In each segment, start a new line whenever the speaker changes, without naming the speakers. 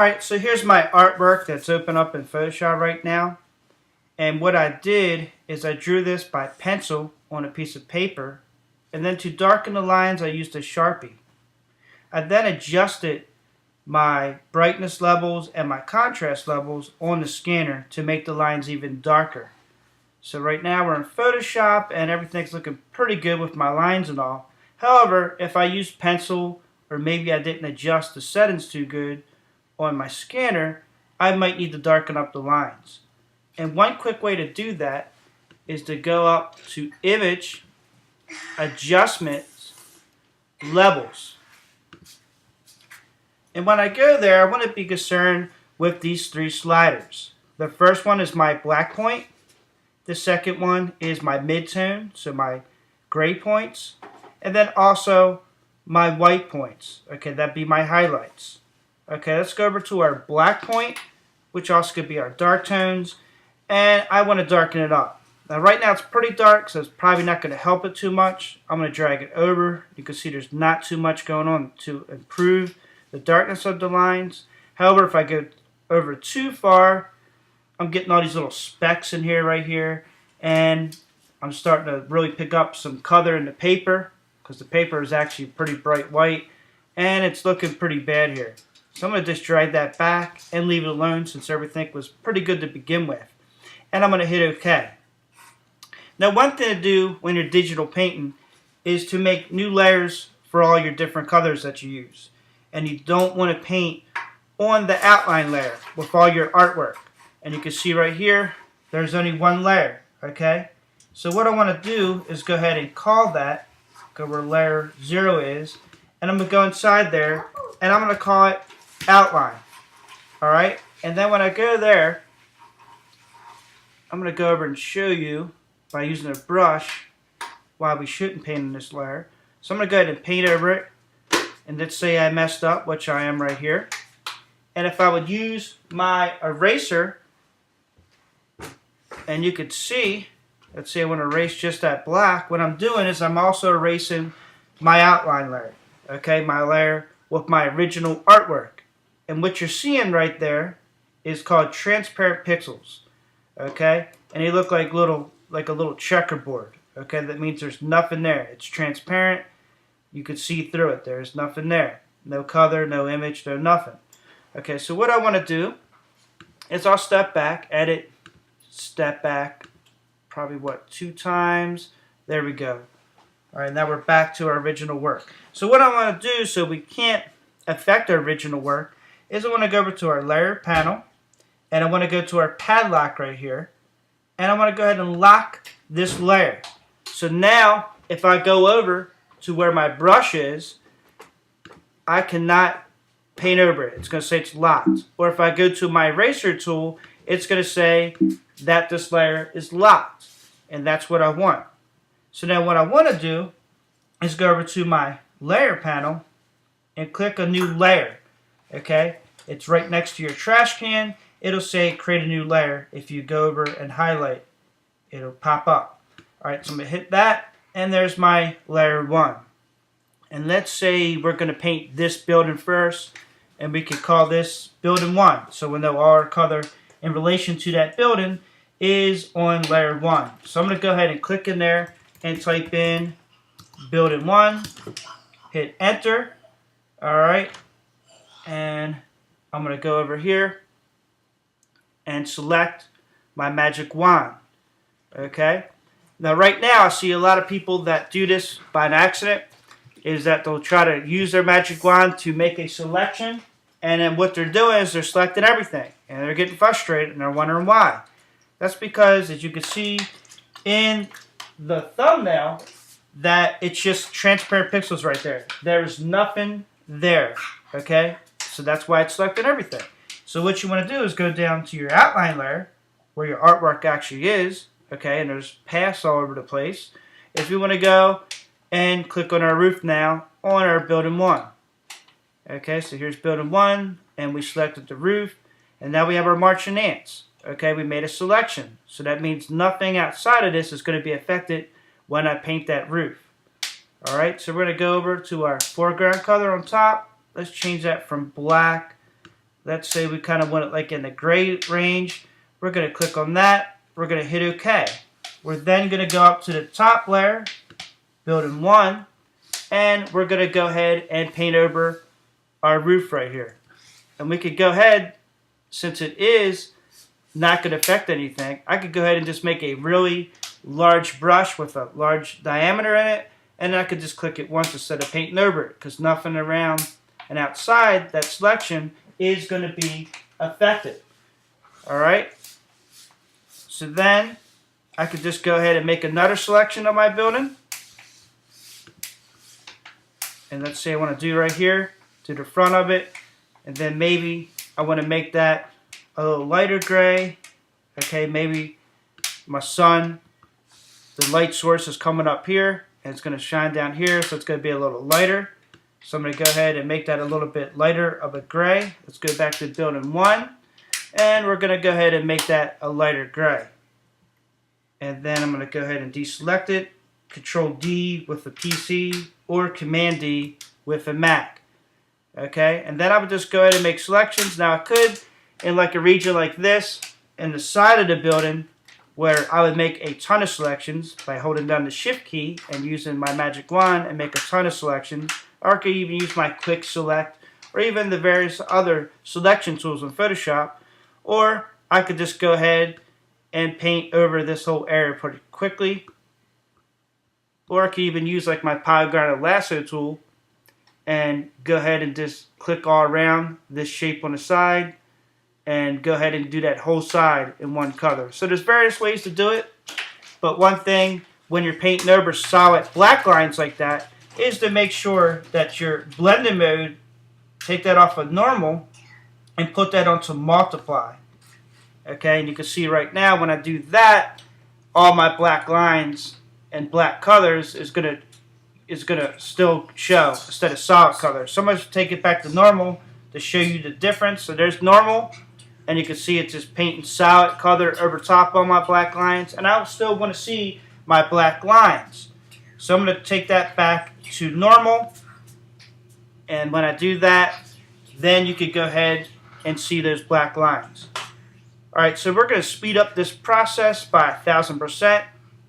Alright, so here's my artwork that's open up in Photoshop right now. And what I did is I drew this by pencil on a piece of paper. And then to darken the lines, I used a Sharpie. I then adjusted my brightness levels and my contrast levels on the scanner to make the lines even darker. So right now we're in Photoshop and everything's looking pretty good with my lines and all. However, if I use pencil or maybe I didn't adjust the settings too good on my scanner, I might need to darken up the lines. And one quick way to do that is to go up to Image, Adjustments, Levels. And when I go there, I want to be concerned with these three sliders. The first one is my black point. The second one is my midtone, so my gray points. And then also my white points. Okay, that'd be my highlights. Okay, let's go over to our black point, which also could be our dark tones. And I want to darken it up. Now right now it's pretty dark, so it's probably not going to help it too much. I'm going to drag it over. You can see there's not too much going on to improve the darkness of the lines. However, if I go over too far, I'm getting all these little specks in here right here. And I'm starting to really pick up some color in the paper, because the paper is actually pretty bright white. And it's looking pretty bad here. So I'm going to just drag that back and leave it alone since everything was pretty good to begin with. And I'm going to hit OK. Now one thing to do when you're digital painting is to make new layers for all your different colors that you use. And you don't want to paint on the outline layer with all your artwork. And you can see right here, there's only one layer. Okay? So what I want to do is go ahead and call that, go where layer 0 is, and I'm going to go inside there, and I'm going to call it outline. Alright? And then when I go there, I'm going to go over and show you by using a brush why we shouldn't paint in this layer. So I'm going to go ahead and paint over it. And let's say I messed up, which I am right here. And if I would use my eraser, and you could see, let's say I want to erase just that black, what I'm doing is I'm also erasing my outline layer. Okay, my layer with my original artwork. And what you're seeing right there is called transparent pixels. Okay, and they look like a little checkerboard. Okay, that means there's nothing there. It's transparent. You can see through it. There's nothing there. No color, no image, no nothing. Okay, so what I want to do is I'll step back, edit, step back, probably what, 2 times. There we go. All right, now we're back to our original work. So what I want to do so we can't affect our original work is I want to go over to our layer panel, and I want to go to our padlock right here, and I want to go ahead and lock this layer. So now if I go over to where my brush is, I cannot paint over it. It's going to say it's locked. Or if I go to my eraser tool, it's going to say that this layer is locked. And that's what I want. So now what I want to do is go over to my layer panel and click a new layer. Okay? It's right next to your trash can. It'll say create a new layer. If you go over and highlight, it'll pop up. Alright, so I'm going to hit that. And there's my layer 1. And let's say we're going to paint this building first. And we could call this building 1. So we'll know all our color in relation to that building is on layer 1. So I'm going to go ahead and click in there and type in building 1. Hit enter. Alright. And I'm going to go over here and select my magic wand. Okay. Now right now I see a lot of people that do this by an accident, is that they'll try to use their magic wand to make a selection, and then what they're doing is they're selecting everything and they're getting frustrated and they're wondering why. That's because, as you can see in the thumbnail, that it's just transparent pixels right there. There's nothing there. Okay, so that's why it's selecting everything. So what you want to do is go down to your outline layer where your artwork actually is. Okay, and there's paths all over the place. If we want to go and click on our roof now on our building 1. Okay, so here's building 1, and we selected the roof, and now we have our marching ants. Okay, we made a selection. So that means nothing outside of this is going to be affected when I paint that roof. Alright, so we're going to go over to our foreground color on top. Let's change that from black let's say we kind of want it like in the gray range. We're going to click on that. We're going to hit OK. We're then going to go up to the top layer, building 1, and we're going to go ahead and paint over our roof right here. And we could go ahead, since it is not going to affect anything, I could go ahead and just make a really large brush with a large diameter in it, and I could just click it once instead of painting over it, because nothing around and outside that selection is going to be affected. Alright, so then I could just go ahead and make another selection of my building. And let's say I want to do right here to the front of it, and then maybe I want to make that a little lighter gray. Okay, maybe my sun, the light source is coming up here and it's going to shine down here, so it's going to be a little lighter. So I'm going to go ahead and make that a little bit lighter of a gray. Let's go back to building 1, and we're going to go ahead and make that a lighter gray. And then I'm going to go ahead and deselect it, Control D with the PC or Command D with a Mac. Okay, and then I would just go ahead and make selections. Now I could, in like a region like this, in the side of the building, where I would make a ton of selections by holding down the Shift key and using my magic wand and make a ton of selections. Or I could even use my quick select or even the various other selection tools in Photoshop. Or I could just go ahead and paint over this whole area pretty quickly. Or I could even use like my polygon lasso tool and go ahead and just click all around this shape on the side and go ahead and do that whole side in one color. So there's various ways to do it, but one thing when you're painting over solid black lines like that is to make sure that your blending mode, take that off of normal and put that onto multiply. Okay, and you can see right now when I do that, all my black lines and black colors is gonna still show instead of solid colors. So I'm gonna take it back to normal to show you the difference. So there's normal, and you can see it's just painting solid color over top on my black lines, and I still want to see my black lines. So I'm going to take that back to normal, and when I do that, then you could go ahead and see those black lines. Alright, so we're going to speed up this process by 1000%.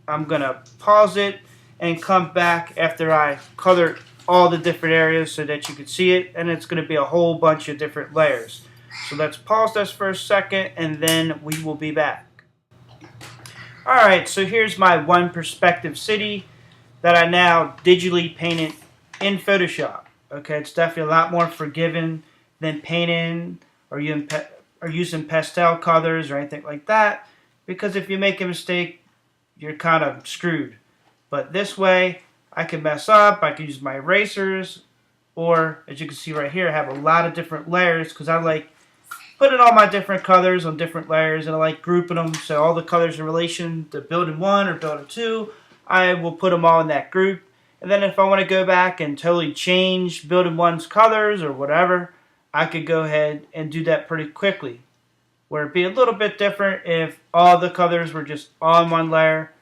I'm going to pause it and come back after I color all the different areas so that you can see it, and it's going to be a whole bunch of different layers. So let's pause this for a second and then we will be back. Alright, so here's my one perspective city that I now digitally painted in Photoshop. Okay, it's definitely a lot more forgiving than painting or using pastel colors or anything like that, because if you make a mistake, you're kind of screwed. But this way, I can mess up, I can use my erasers, or as you can see right here, I have a lot of different layers because I like putting all my different colors on different layers, and I like grouping them so all the colors in relation to building 1 or building 2, I will put them all in that group. And then if I want to go back and totally change building 1's colors or whatever, I could go ahead and do that pretty quickly. Where it'd be a little bit different if all the colors were just on one layer.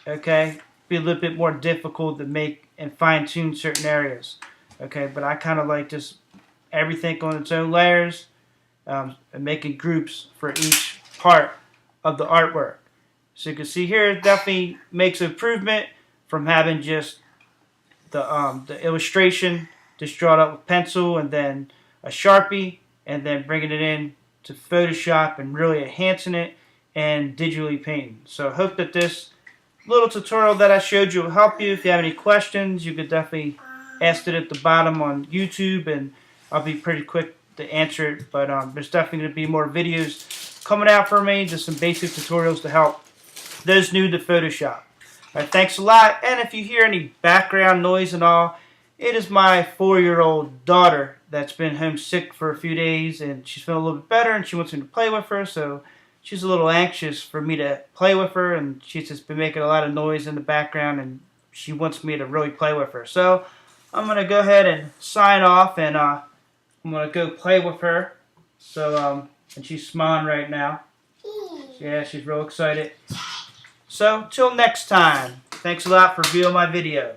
Okay, be a little bit more difficult to make and fine-tune certain areas. Okay, but I kind of like just everything on its own layers. And making groups for each part of the artwork. So you can see here it definitely makes an improvement from having just the illustration just drawn up with pencil and then a Sharpie and then bringing it in to Photoshop and really enhancing it and digitally painting. So I hope that this little tutorial that I showed you will help you. If you have any questions, you could definitely ask it at the bottom on YouTube, and I'll be pretty quick to answer it. But there's definitely going to be more videos coming out for me, just some basic tutorials to help those new to Photoshop. Alright, thanks a lot, and if you hear any background noise and all, it is my 4-year-old daughter that's been homesick for a few days, and she's feeling a little bit better, and she wants me to play with her, so she's a little anxious for me to play with her, and she's just been making a lot of noise in the background, and she wants me to really play with her. So I'm going to go ahead and sign off, and I'm going to go play with her. So, and she's smiling right now. Yeah, she's real excited. So, till next time, thanks a lot for viewing my video.